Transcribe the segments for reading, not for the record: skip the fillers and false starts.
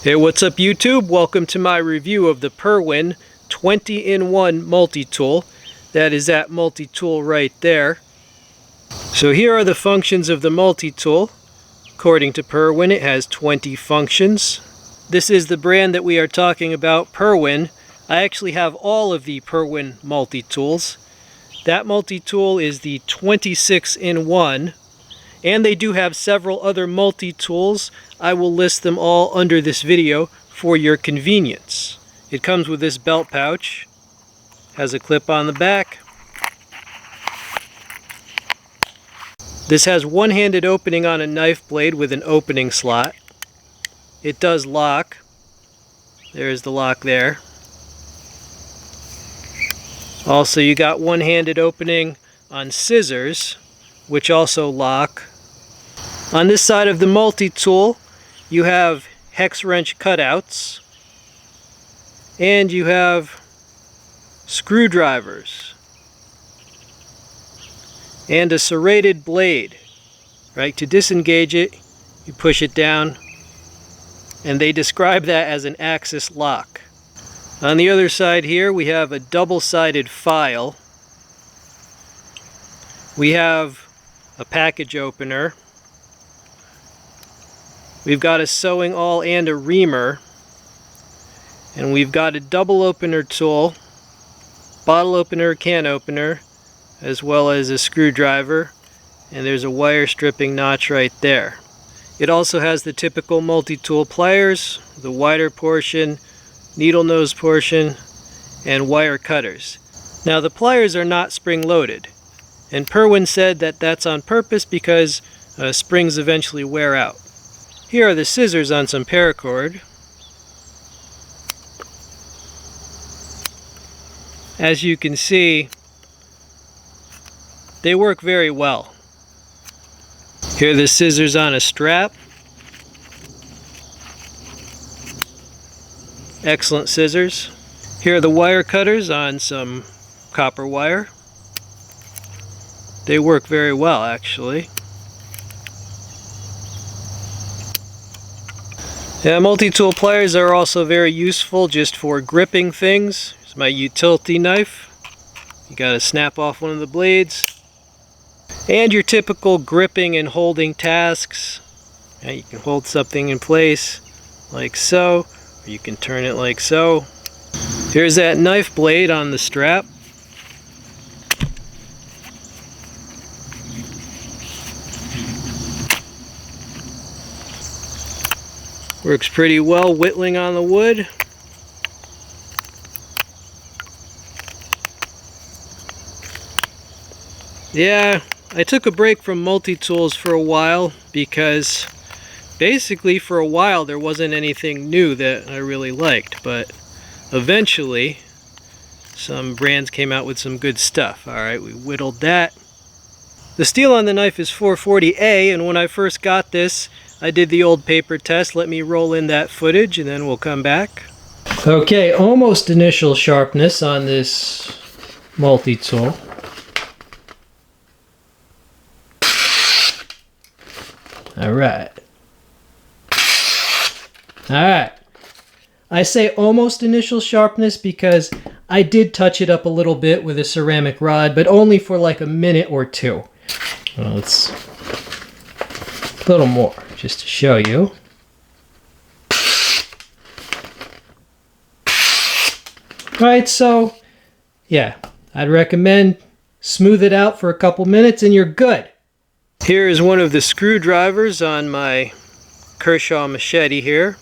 Hey, what's up YouTube? Welcome to my review of the Perwin 20-in-1 multi-tool. That is that multi-tool right there. So here are the functions of the multi-tool. According to Perwin, it has 20 functions. This is the brand that we are talking about, Perwin. I actually have all of the Perwin multi-tools. That multi-tool is the 26-in-1. And they do have several other multi-tools. I will list them all under this video for your convenience. It comes with this belt pouch, has a clip on the back. This has one-handed opening on a knife blade with an opening slot. It does lock. There's the lock there. Also, you got one-handed opening on scissors, which also lock. On this side of the multi-tool, you have hex wrench cutouts, and you have screwdrivers, and a serrated blade. Right? To disengage it, you push it down, and they describe that as an axis lock. On the other side here, we have a double-sided file. We have a package opener. We've got a sewing awl and a reamer. And we've got a double opener tool, bottle opener, can opener, as well as a screwdriver. And there's a wire stripping notch right there. It also has the typical multi-tool pliers, the wider portion, needle nose portion, and wire cutters. Now the pliers are not spring-loaded. And Perwin said that that's on purpose because springs eventually wear out. Here are the scissors on some paracord. As you can see, they work very well. Here are the scissors on a strap. Excellent scissors. Here are the wire cutters on some copper wire. They work very well, actually. Yeah, multi-tool pliers are also very useful just for gripping things. Here's my utility knife. You gotta snap off one of the blades. And your typical gripping and holding tasks. Yeah, you can hold something in place like so, or you can turn it like so. Here's that knife blade on the strap. Works pretty well whittling on the wood. Yeah, I took a break from multi-tools for a while because basically for a while there wasn't anything new that I really liked, but eventually some brands came out with some good stuff. Alright, we whittled that. The steel on the knife is 440A, and when I first got this, I did the old paper test. Let me roll in that footage and then we'll come back. Okay, almost initial sharpness on this multi-tool. Alright. Alright. I say almost initial sharpness because I did touch it up a little bit with a ceramic rod, but only for like a minute or two. Well, it's a little more, just to show you. Alright, so yeah, I'd recommend smooth it out for a couple minutes and you're good. Here is one of the screwdrivers on my Kershaw machete here.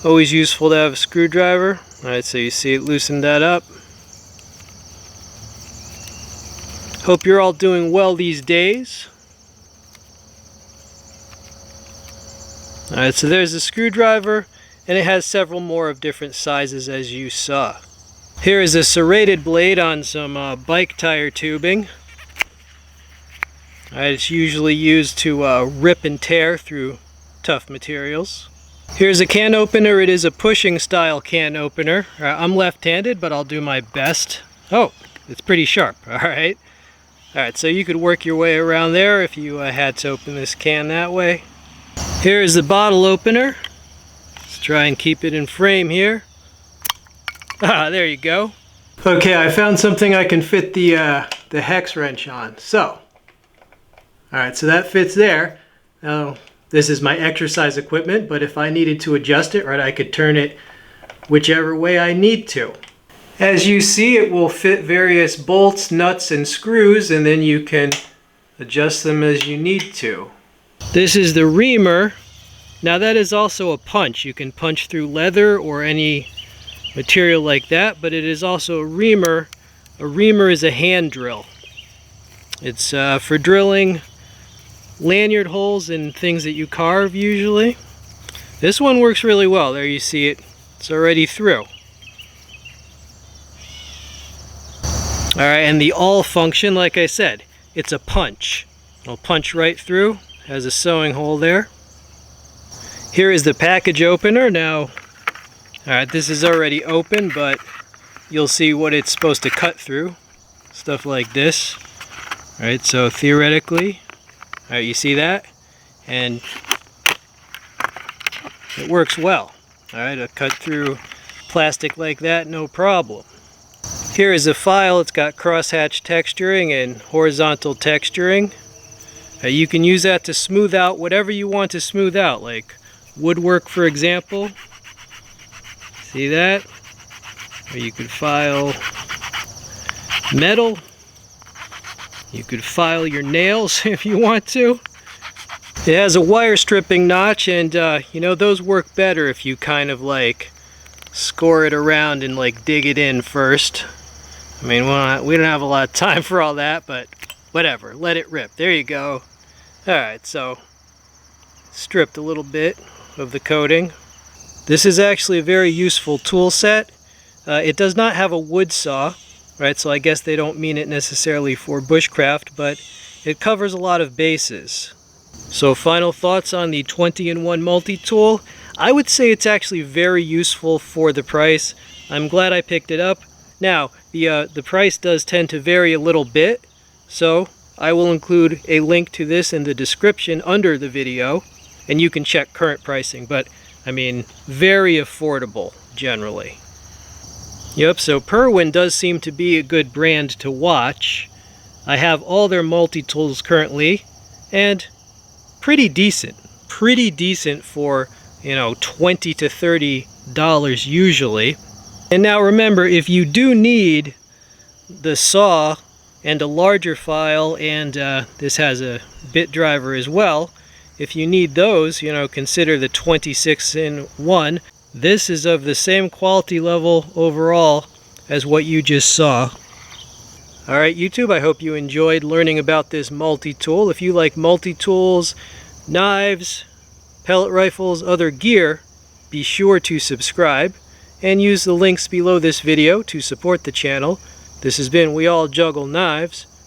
Always useful to have a screwdriver. Alright, so you see it loosened that up. Hope you're all doing well these days. Alright, so there's the screwdriver, and it has several more of different sizes as you saw. Here is a serrated blade on some bike tire tubing. Alright, it's usually used to rip and tear through tough materials. Here's a can opener. It is a pushing style can opener. I'm left-handed, but I'll do my best. Oh, it's pretty sharp. Alright. Alright, so you could work your way around there if you had to open this can that way. Here is the bottle opener. Let's try and keep it in frame here. Ah, there you go. Okay, I found something I can fit the hex wrench on. So, alright, so that fits there. Now, this is my exercise equipment, but if I needed to adjust it, right, I could turn it whichever way I need to. As you see, it will fit various bolts, nuts, and screws, and then you can adjust them as you need to. This is the reamer. Now that is also a punch. You can punch through leather or any material like that, but it is also a reamer. A reamer is a hand drill. It's for drilling lanyard holes and things that you carve usually. This one works really well. There you see it. It's already through. Alright, and the all function, like I said, it's a punch. It'll punch right through. Has a sewing hole there. Here is the package opener. Now, alright, this is already open, but you'll see what it's supposed to cut through. Stuff like this. Alright, so theoretically, alright, you see that? And it works well. Alright, it'll cut through plastic like that, no problem. Here is a file. It's got crosshatch texturing and horizontal texturing. You can use that to smooth out whatever you want to smooth out, like woodwork, for example. See that? Or you could file metal. You could file your nails if you want to. It has a wire stripping notch, and you know, those work better if you kind of like score it around and like dig it in first. I mean, we don't have a lot of time for all that, but whatever, let it rip. There you go. Alright, so stripped a little bit of the coating. This is actually a very useful tool set. It does not have a wood saw, right? So I guess they don't mean it necessarily for bushcraft, but it covers a lot of bases. So final thoughts on the 20-in-1 multi-tool. I would say it's actually very useful for the price. I'm glad I picked it up. Now, the price does tend to vary a little bit, so I will include a link to this in the description under the video, and you can check current pricing, but I mean, very affordable generally. Yep, so Perwin does seem to be a good brand to watch. I have all their multi-tools currently, and pretty decent for, you know, $20 to $30 usually. And now remember, if you do need the saw and a larger file, and this has a bit driver as well, if you need those, you know, consider the 26-in-1. This is of the same quality level overall as what you just saw. Alright YouTube, I hope you enjoyed learning about this multi-tool. If you like multi-tools, knives, pellet rifles, other gear, be sure to subscribe and use the links below this video to support the channel. This has been We All Juggle Knives.